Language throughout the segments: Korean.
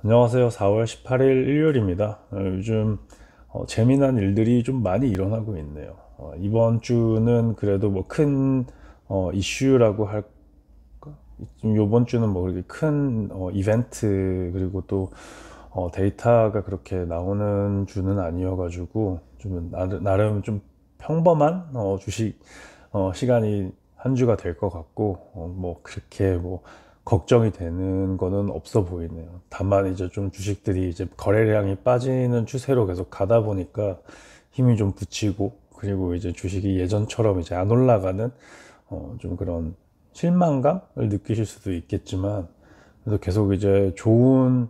안녕하세요. 4월 18일 일요일입니다. 요즘 재미난 일들이 좀 많이 일어나고 있네요. 이번 주는 그래도 뭐 큰 이슈라고 할까? 좀 요번 주는 뭐 그렇게 큰 이벤트 그리고 또 데이터가 그렇게 나오는 주는 아니어가지고 좀 나름 좀 평범한 주식 시간이 한 주가 될 것 같고 뭐 그렇게 뭐 걱정이 되는 거는 없어 보이네요. 다만 이제 좀 주식들이 이제 거래량이 빠지는 추세로 계속 가다 보니까 힘이 좀 붙이고, 그리고 이제 주식이 예전처럼 이제 안 올라가는 좀 그런 실망감을 느끼실 수도 있겠지만, 그래서 계속 이제 좋은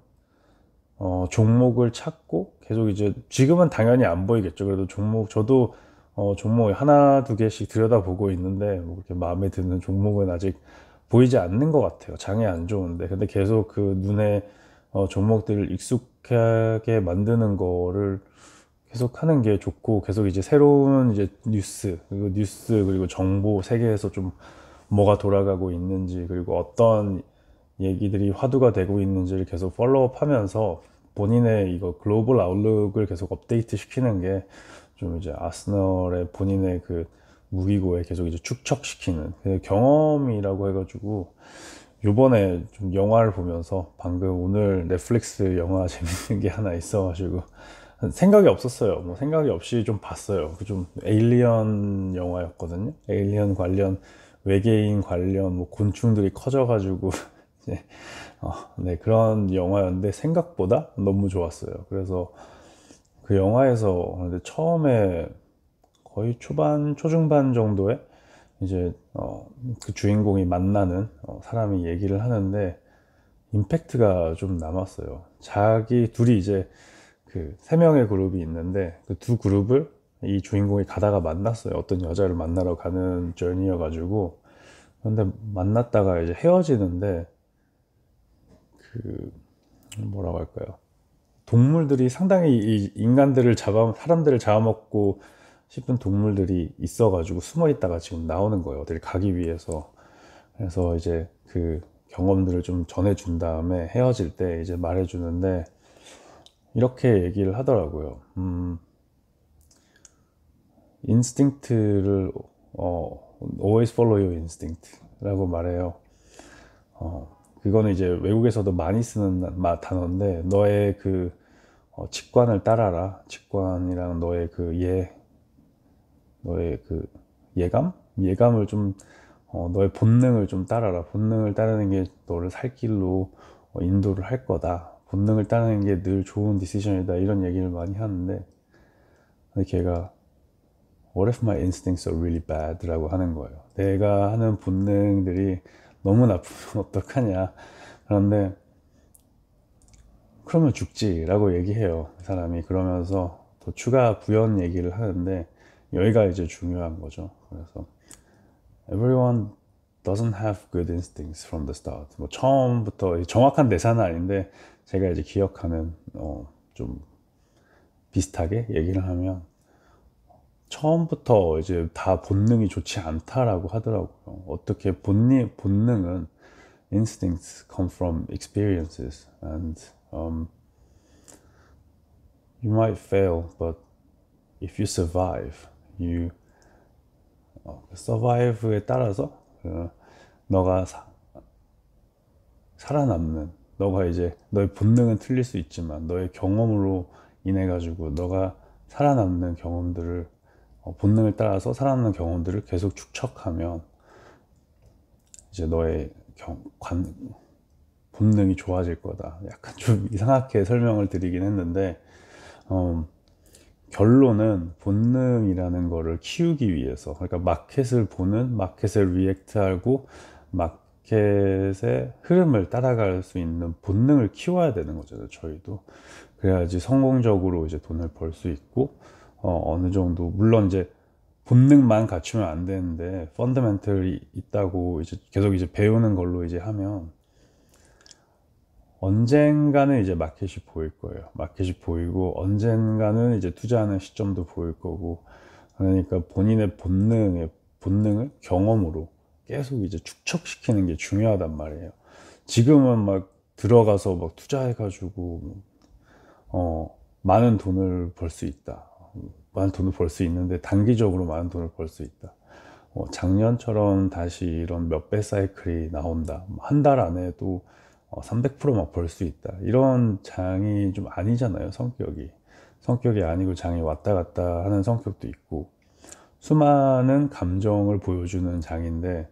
종목을 찾고 계속 이제 지금은 당연히 안 보이겠죠. 그래도 종목 저도 종목 하나 두 개씩 들여다보고 있는데 뭐 그렇게 마음에 드는 종목은 아직 보이지 않는 것 같아요. 장이 안 좋은데 근데 계속 그 눈에 종목들을 익숙하게 만드는 거를 계속 하는 게 좋고, 계속 이제 새로운 이제 뉴스 그리고 정보 세계에서 좀 뭐가 돌아가고 있는지, 그리고 어떤 얘기들이 화두가 되고 있는지를 계속 팔로우업 하면서 본인의 이거 글로벌 아웃룩을 계속 업데이트 시키는 게 좀 이제 아스널의 본인의 그 무기고에 계속 이제 축적시키는 그 경험이라고 해가지고, 요번에 좀 영화를 보면서 방금 오늘 넷플릭스 영화 재밌는 게 하나 있어가지고 생각이 없었어요. 뭐 생각이 없이 좀 봤어요. 그 좀 에일리언 영화였거든요. 에일리언 관련, 외계인 관련 뭐 곤충들이 커져가지고 이제 네, 그런 영화였는데 생각보다 너무 좋았어요. 그래서 그 영화에서 근데 처음에 거의 초중반 정도에 이제 그 주인공이 만나는 사람이 얘기를 하는데 임팩트가 좀 남았어요. 자기 둘이 이제 그 세 명의 그룹이 있는데 그 두 그룹을 이 주인공이 가다가 만났어요. 어떤 여자를 만나러 가는 저니여가지고. 근데 만났다가 이제 헤어지는데, 그 뭐라고 할까요? 동물들이 상당히 이 인간들을 사람들을 잡아먹고 싶은 동물들이 있어가지고 숨어 있다가 지금 나오는 거예요. 어디를 가기 위해서. 그래서 이제 그 경험들을 좀 전해준 다음에 헤어질 때 이제 말해주는데 이렇게 얘기를 하더라고요. 인스팅크를 always follow your instinct라고 말해요. 그거는 이제 외국에서도 많이 쓰는 단어인데, 너의 그 직관을 따라라. 직관이랑 너의 그 예감을 좀 너의 본능을 좀 따라라. 본능을 따르는 게 너를 살 길로 인도를 할 거다. 본능을 따르는 게 늘 좋은 디시전이다. 이런 얘기를 많이 하는데, 근데 걔가 What if my instincts are really bad? 라고 하는 거예요. 내가 하는 본능들이 너무 나쁘면 어떡하냐. 그런데 그러면 죽지 라고 얘기해요. 그 사람이. 그러면서 더 추가 부연 얘기를 하는데 여기가 이제 중요한 거죠. 그래서 Everyone doesn't have good instincts from the start. 뭐 처음부터 정확한 대사는 아닌데 제가 이제 기억하는 좀 비슷하게 얘기를 하면, 처음부터 이제 다 본능이 좋지 않다라고 하더라고요. 어떻게 본능은 instincts come from experiences and you might fail, but if you survive, you survive에 따라서 너가 살아남는, 너가 이제 너의 본능은 틀릴 수 있지만 너의 경험으로 인해 가지고 너가 살아남는 경험들을 본능을 따라서 살아남는 경험들을 계속 축적하면 이제 너의 본능이 좋아질 거다. 약간 좀 이상하게 설명을 드리긴 했는데, 어, 결론은 본능이라는 거를 키우기 위해서, 그러니까 마켓을 보는, 마켓에 리액트하고 마켓의 흐름을 따라갈 수 있는 본능을 키워야 되는 거죠. 저희도 그래야지 성공적으로 이제 돈을 벌 수 있고, 어느 정도 물론 이제 본능만 갖추면 안 되는데 펀더멘털이 있다고 이제 계속 이제 배우는 걸로 이제 하면 언젠가는 이제 마켓이 보일 거예요. 마켓이 보이고 언젠가는 이제 투자하는 시점도 보일 거고. 그러니까 본인의 본능을 경험으로 계속 이제 축적시키는 게 중요하단 말이에요. 지금은 막 들어가서 막 투자해가지고 많은 돈을 벌 수 있다. 많은 돈을 벌 수 있는데 단기적으로 많은 돈을 벌 수 있다. 작년처럼 다시 이런 몇 배 사이클이 나온다. 한 달 안에도 300%막 벌 수 있다. 이런 장이 좀 아니잖아요. 성격이 아니고 장이 왔다 갔다 하는 성격도 있고, 수많은 감정을 보여주는 장인데,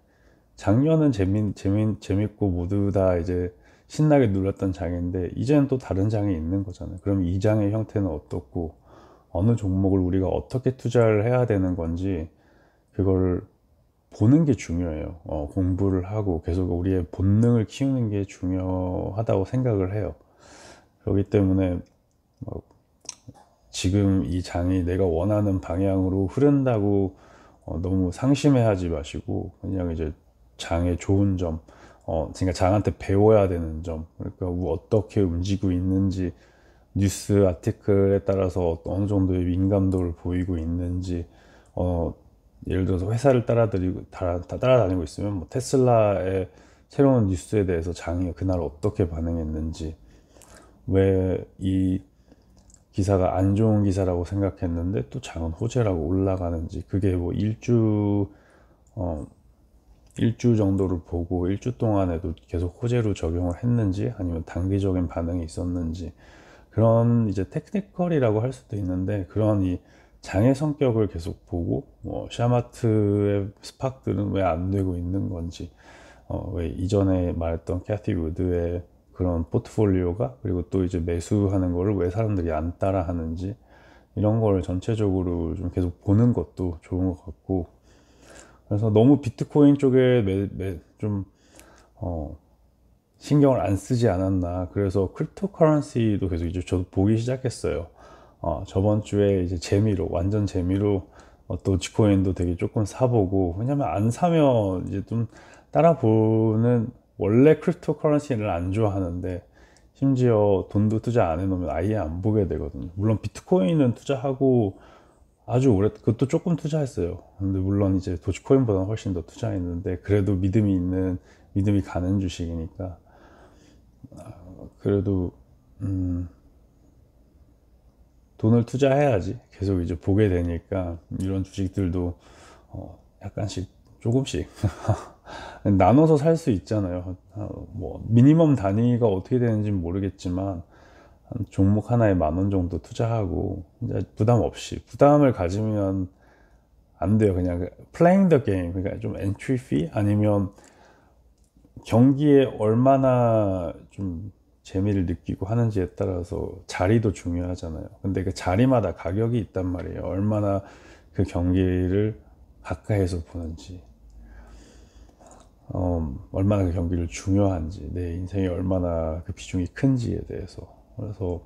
작년은 재밌고 모두 다 이제 신나게 눌렀던 장인데, 이제는 또 다른 장이 있는 거잖아요. 그럼 이 장의 형태는 어떻고, 어느 종목을 우리가 어떻게 투자를 해야 되는 건지, 그걸 보는 게 중요해요. 공부를 하고 계속 우리의 본능을 키우는 게 중요하다고 생각을 해요. 그렇기 때문에 지금 이 장이 내가 원하는 방향으로 흐른다고 너무 상심해하지 마시고, 그냥 이제 장의 좋은 점, 그러니까 장한테 배워야 되는 점, 그러니까 어떻게 움직이고 있는지, 뉴스 아티클에 따라서 어느 정도의 민감도를 보이고 있는지, 예를 들어서 회사를 따라다니고 있으면 뭐 테슬라의 새로운 뉴스에 대해서 장이 그날 어떻게 반응했는지, 왜 이 기사가 안 좋은 기사라고 생각했는데 또 장은 호재라고 올라가는지, 그게 뭐 일주 정도를 보고 일주 동안에도 계속 호재로 적용을 했는지, 아니면 단기적인 반응이 있었는지, 그런 이제 테크니컬이라고 할 수도 있는데, 그런 이 장의 성격을 계속 보고, 샤마트의 스팍들은 왜 안 되고 있는 건지, 왜 이전에 말했던 캐티 우드의 그런 포트폴리오가, 그리고 또 이제 매수하는 거를 왜 사람들이 안 따라 하는지, 이런 걸 전체적으로 좀 계속 보는 것도 좋은 것 같고, 그래서 너무 비트코인 쪽에 좀 신경을 안 쓰지 않았나. 그래서 크립토커런시도 계속 이제 저도 보기 시작했어요. 저번 주에 이제 완전 재미로 도지코인도 되게 조금 사보고, 왜냐면 안 사면 이제 좀 따라보는, 원래 크립토커런시를 안 좋아하는데 심지어 돈도 투자 안 해놓으면 아예 안 보게 되거든요. 물론 비트코인은 투자하고 아주 오래, 그것도 조금 투자했어요. 근데 물론 이제 도지코인보다는 훨씬 더 투자했는데, 그래도 믿음이 가는 주식이니까, 그래도 돈을 투자해야지 계속 이제 보게 되니까, 이런 주식들도 약간씩 조금씩 나눠서 살 수 있잖아요. 뭐 미니멈 단위가 어떻게 되는지는 모르겠지만, 한 종목 하나에 10,000원 정도 투자하고 이제 부담을 가지면 안 돼요. 그냥 playing the game, 그러니까 좀 entry fee, 아니면 경기에 얼마나 좀 재미를 느끼고 하는지에 따라서 자리도 중요하잖아요. 근데 그 자리마다 가격이 있단 말이에요. 얼마나 그 경기를 가까이에서 보는지, 얼마나 그 경기를 중요한지, 내 인생에 얼마나 그 비중이 큰지에 대해서. 그래서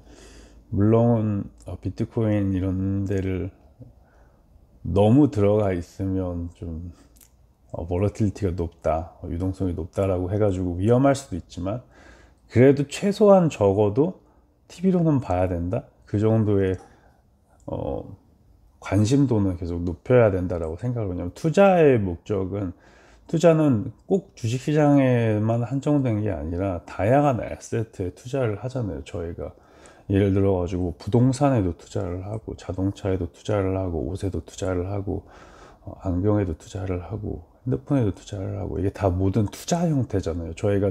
물론 비트코인 이런 데를 너무 들어가 있으면 좀 버러틸리티가 높다, 유동성이 높다라고 해가지고 위험할 수도 있지만, 그래도 최소한 적어도 TV로는 봐야 된다, 그 정도의 관심도는 계속 높여야 된다라고 생각을. 왜냐면 투자는 꼭 주식시장에만 한정된 게 아니라 다양한 에세트에 투자를 하잖아요. 저희가 예를 들어 가지고 부동산에도 투자를 하고, 자동차에도 투자를 하고, 옷에도 투자를 하고, 안경에도 투자를 하고, 핸드폰에도 투자를 하고, 이게 다 모든 투자 형태잖아요. 저희가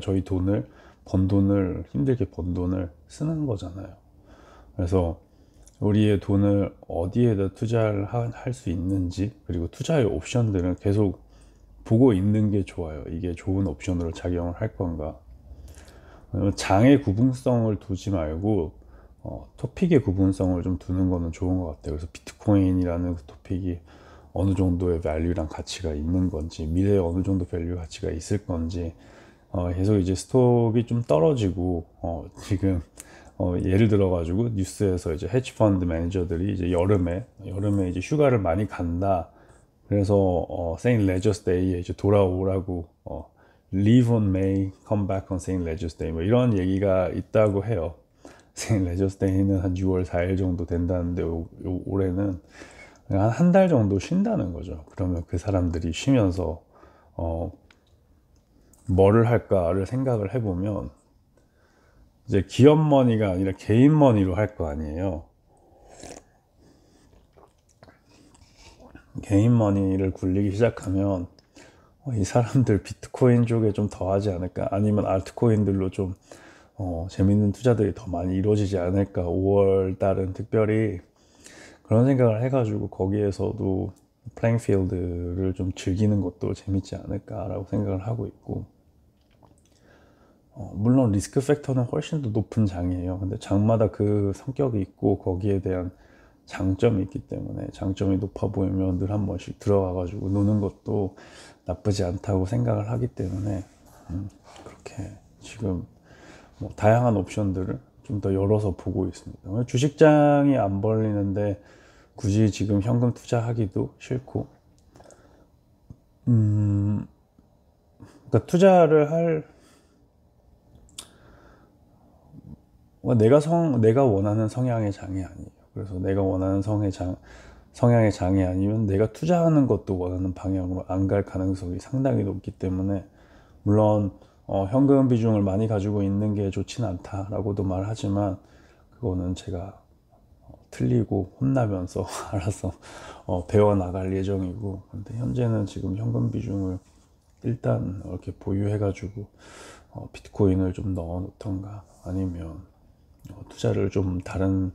힘들게 번 돈을 쓰는 거잖아요. 그래서 우리의 돈을 어디에다 투자를 할 수 있는지, 그리고 투자의 옵션들은 계속 보고 있는 게 좋아요. 이게 좋은 옵션으로 작용을 할 건가. 장의 구분성을 두지 말고 토픽의 구분성을 좀 두는 거는 좋은 것 같아요. 그래서 비트코인이라는 그 토픽이 어느 정도의 밸류랑 가치가 있는 건지, 미래에 어느 정도 밸류 가치가 있을 건지, 계속 이제 스톡이 좀 떨어지고, 지금 예를 들어 가지고 뉴스에서 이제 헤지 펀드 매니저들이 이제 여름에 이제 휴가를 많이 간다. 그래서 세인트 레저스 데이에 이제 돌아오라고, Leave on May, come back on Saint Leger's Day, 뭐 이런 얘기가 있다고 해요. 세인트 레저스 데이는 한 6월 4일 정도 된다는데, 올해는 한 달 정도 쉰다는 거죠. 그러면 그 사람들이 쉬면서 뭐를 할까를 생각을 해보면, 이제 기업 머니가 아니라 개인 머니로 할 거 아니에요. 개인 머니를 굴리기 시작하면 이 사람들 비트코인 쪽에 좀 더 하지 않을까, 아니면 알트코인들로 좀 재밌는 투자들이 더 많이 이루어지지 않을까. 5월 달은 특별히 그런 생각을 해가지고 거기에서도 플레잉 필드를 좀 즐기는 것도 재밌지 않을까라고 생각을 하고 있고, 물론 리스크 팩터는 훨씬 더 높은 장이에요. 근데 장마다 그 성격이 있고 거기에 대한 장점이 있기 때문에, 장점이 높아 보이면 늘 한 번씩 들어가 가지고 노는 것도 나쁘지 않다고 생각을 하기 때문에 그렇게 지금 뭐 다양한 옵션들을 좀 더 열어서 보고 있습니다. 주식장이 안 벌리는데 굳이 지금 현금 투자하기도 싫고, 그러니까 투자를 할, 내가 원하는 성향의 장이 아니에요. 그래서 내가 원하는 성향의 장이 아니면 내가 투자하는 것도 원하는 방향으로 안 갈 가능성이 상당히 높기 때문에, 물론 현금 비중을 많이 가지고 있는 게 좋지는 않다라고도 말하지만, 그거는 제가 틀리고 혼나면서 알아서 배워 나갈 예정이고, 근데 현재는 지금 현금 비중을 일단 이렇게 보유해 가지고 비트코인을 좀 넣어 놓던가, 아니면 투자를 좀 다른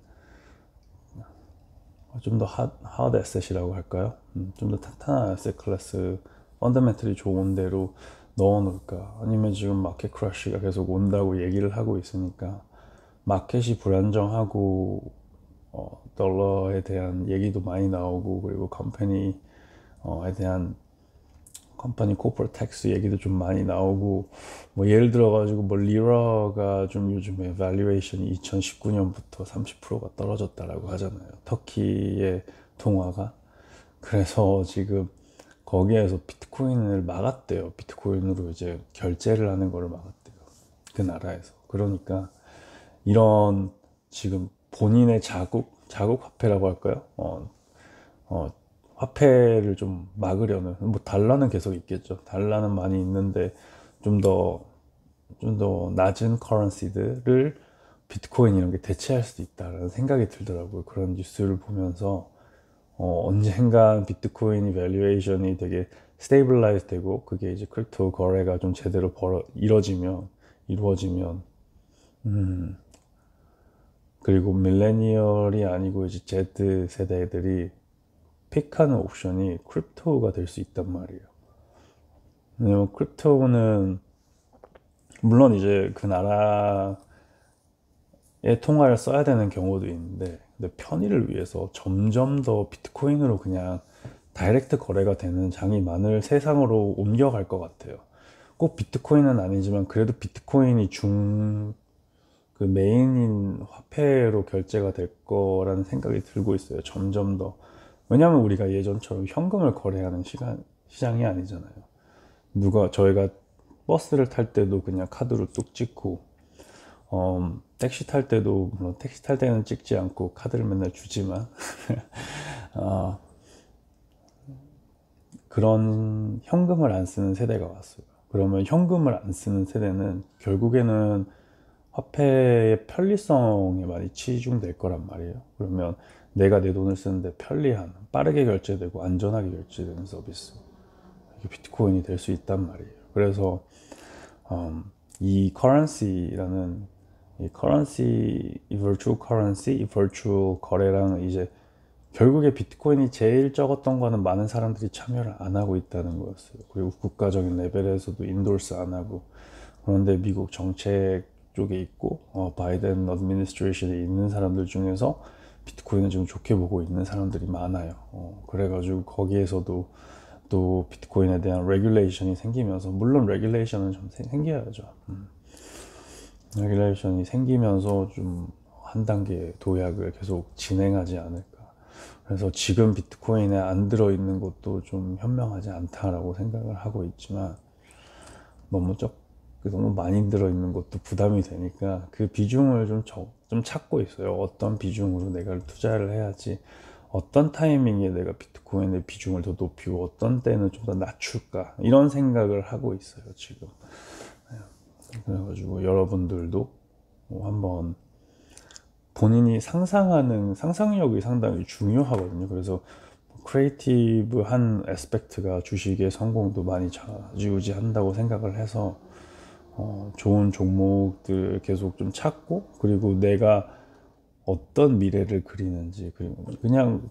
좀 더 하드 에셋이라고 할까요? 좀 더 탄탄한 에셋 클래스, 펀더멘털이 좋은 데로 넣어 놓을까, 아니면 지금 마켓 크래시가 계속 온다고 얘기를 하고 있으니까 마켓이 불안정하고 달러에 대한 얘기도 많이 나오고, 그리고 컴퍼니에 대한 컴퍼니 코퍼레이트 텍스 얘기도 좀 많이 나오고, 뭐 예를 들어 가지고 뭐 리라가 좀 요즘에 밸류에이션이 2019년부터 30%가 떨어졌다라고 하잖아요. 터키의 통화가. 그래서 지금 거기에서 비트코인을 막았대요. 비트코인으로 이제 결제를 하는 거를 막았대요, 그 나라에서. 그러니까 이런 지금 본인의 자국 화폐라고 할까요? 화폐를 좀 막으려는, 뭐 달러는 계속 있겠죠. 달러는 많이 있는데 좀 더 낮은 커런시들을 비트코인 이런 게 대체할 수도 있다라는 생각이 들더라고요. 그런 뉴스를 보면서 언젠간 비트코인이 밸류에이션이 되게 스테이블라이즈 되고, 그게 이제 크립토 거래가 좀 제대로 이루어지면 그리고 밀레니얼이 아니고 이제 Z 세대들이 픽하는 옵션이 크립토가 될 수 있단 말이에요. 왜냐면 크립토는 물론 이제 그 나라의 통화를 써야 되는 경우도 있는데, 근데 편의를 위해서 점점 더 비트코인으로 그냥 다이렉트 거래가 되는 장이 많을 세상으로 옮겨갈 것 같아요. 꼭 비트코인은 아니지만 그래도 비트코인이 그 메인인 화폐로 결제가 될 거라는 생각이 들고 있어요. 점점 더. 왜냐하면 우리가 예전처럼 현금을 거래하는 시장이 아니잖아요. 저희가 버스를 탈 때도 그냥 카드로 뚝 찍고, 택시 탈 때도, 물론 택시 탈 때는 찍지 않고 카드를 맨날 주지만, 그런 현금을 안 쓰는 세대가 왔어요. 그러면 현금을 안 쓰는 세대는 결국에는 화폐의 편리성에 많이 치중될 거란 말이에요. 그러면 내가 내 돈을 쓰는데 편리한, 빠르게 결제되고 안전하게 결제되는 서비스, 이게 비트코인이 될 수 있단 말이에요. 그래서 이 커런시라는, 이 버추얼 커런시, 이 버추얼 거래랑 이제 결국에 비트코인이 제일 적었던 거는 많은 사람들이 참여를 안 하고 있다는 거였어요. 그리고 국가적인 레벨에서도 인도스 안 하고. 그런데 미국 정책 쪽에 있고 바이든 어드미니스트레이션에 있는 사람들 중에서 비트코인을 지금 좋게 보고 있는 사람들이 많아요. 그래가지고 거기에서도 또 비트코인에 대한 레귤레이션이 생기면서, 물론 레귤레이션은 좀 생겨야죠. 레귤레이션이 생기면서 좀 한 단계 도약을 계속 진행하지 않을까. 그래서 지금 비트코인에 안 들어있는 것도 좀 현명하지 않다라고 생각을 하고 있지만, 너무 많이 들어있는 것도 부담이 되니까 그 비중을 좀 찾고 있어요. 어떤 비중으로 내가 투자를 해야지, 어떤 타이밍에 내가 비트코인의 비중을 더 높이고 어떤 때는 좀 더 낮출까, 이런 생각을 하고 있어요 지금. 그래가지고 여러분들도 한번 본인이 상상하는 상상력이 상당히 중요하거든요. 그래서 크리에이티브한 애스펙트가 주식의 성공도 많이 좌지우지한다고 생각을 해서 좋은 종목들 계속 좀 찾고, 그리고 내가 어떤 미래를 그리는지, 그리고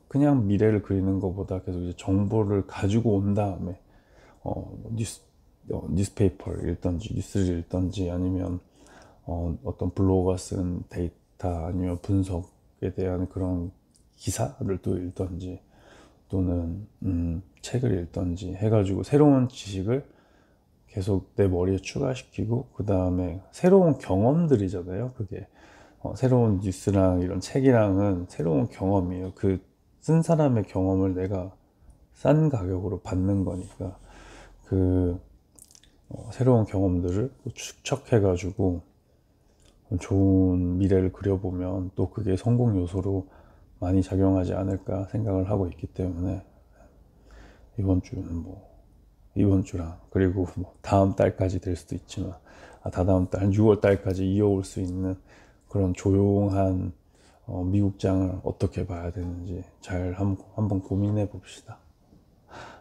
그냥 미래를 그리는 것보다 계속 이제 정보를 가지고 온 다음에 뉴스페이퍼를 읽던지 뉴스를 읽던지, 아니면 어떤 블로거가 쓴 데이터 아니면 분석에 대한 그런 기사를 또 읽던지, 또는 책을 읽던지 해가지고 새로운 지식을 계속 내 머리에 추가시키고, 그 다음에 새로운 경험들이잖아요. 그게 새로운 뉴스랑 이런 책이랑은 새로운 경험이에요. 그 쓴 사람의 경험을 내가 싼 가격으로 받는 거니까, 그 새로운 경험들을 축적해 가지고 좋은 미래를 그려보면 또 그게 성공 요소로 많이 작용하지 않을까 생각을 하고 있기 때문에, 이번 주는 이번 주랑, 그리고 다음 달까지 될 수도 있지만, 다다음 달, 한 6월 달까지 이어올 수 있는 그런 조용한 미국장을 어떻게 봐야 되는지 잘 한번 고민해 봅시다.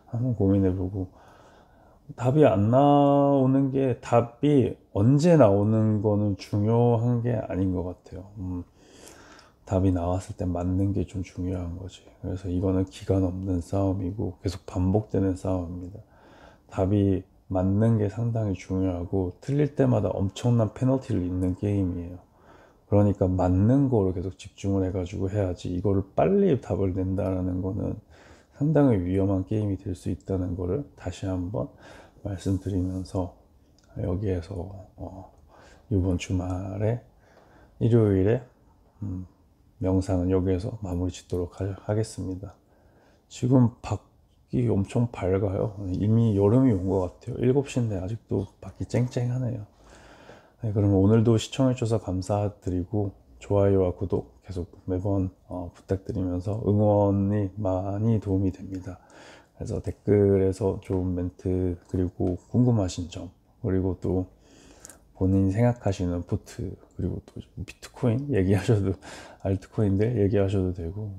한번 고민해 보고, 답이 안 나오는 게, 답이 언제 나오는 거는 중요한 게 아닌 것 같아요. 답이 나왔을 때 맞는 게 좀 중요한 거지. 그래서 이거는 기간 없는 싸움이고 계속 반복되는 싸움입니다. 답이 맞는 게 상당히 중요하고, 틀릴 때마다 엄청난 페널티를 입는 게임이에요. 그러니까 맞는 거를 계속 집중을 해가지고 해야지, 이거를 빨리 답을 낸다라는 거는 상당히 위험한 게임이 될 수 있다는 거를 다시 한번 말씀드리면서, 여기에서 이번 주말에 일요일에 명상은 여기에서 마무리 짓도록 하겠습니다. 지금 밖이 엄청 밝아요. 이미 여름이 온 것 같아요. 7시인데 아직도 밖이 쨍쨍하네요. 네, 그러면 오늘도 시청해주셔서 감사드리고, 좋아요와 구독 계속 매번 부탁드리면서, 응원이 많이 도움이 됩니다. 그래서 댓글에서 좋은 멘트, 그리고 궁금하신 점, 그리고 또 본인이 생각하시는 포트, 그리고 또 비트코인 얘기하셔도, 알트코인들 얘기하셔도 되고,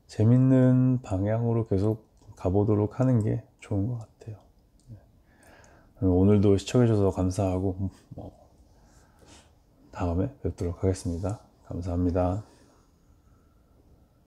재밌는 방향으로 계속 가보도록 하는 게 좋은 것 같아요. 오늘도 시청해주셔서 감사하고, 다음에 뵙도록 하겠습니다. 감사합니다.